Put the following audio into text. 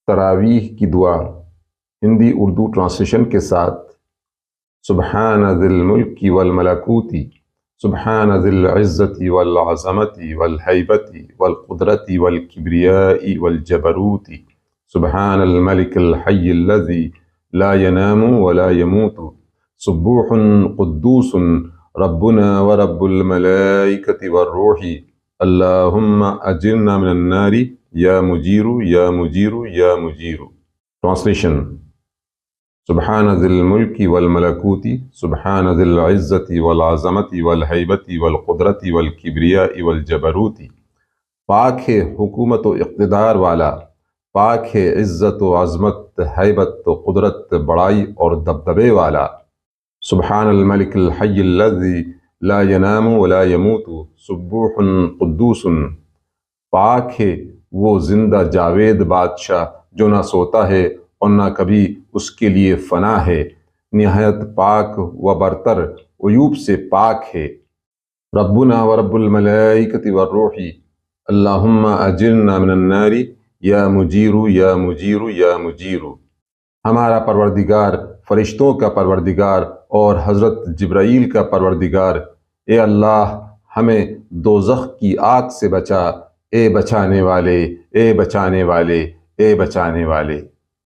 تراویح کی دعا ہندی اردو ٹرانسلیشن کے ساتھ۔ سبحان ذی الملک والملکوت، سبحان ذی العزت والعظمت والہیبت والقدرت والکبریاء والجبروت، سبحان الملک الحی الذی لا ینام ولا یموت، سبوح قدوس ربنا ورب الملائکۃ والروح، اللہم اجرنا من النار یا مجیر یا مجیر یا مجیر۔ ٹرانسلیشن: سبحان ذی الملک والملکوت، سبحان ذی العزت والعظمت والہیبت والقدرت والکبریاء والجبروت۔ پاک ہے حکومت و اقتدار والا، پاک ہے عزت و عظمت، ہیبت و قدرت، بڑائی اور دبدبے والا۔ سبحان الملک الحی الذی لا ینام ولا یموت، سبوح قدوس۔ پاک ہے وہ زندہ جاوید بادشاہ جو نہ سوتا ہے اور نہ کبھی اس کے لیے فنا ہے، نہایت پاک و برتر، عیوب سے پاک ہے۔ ربنا ورب الملائکۃ والروح، اللہم اجرنا من النار یا مجیر یا مجیر یا مجیر۔ ہمارا پروردگار، فرشتوں کا پروردگار اور حضرت جبرائیل کا پروردگار، اے اللہ ہمیں دوزخ کی آگ سے بچا، اے بچانے والے، اے بچانے والے، اے بچانے والے۔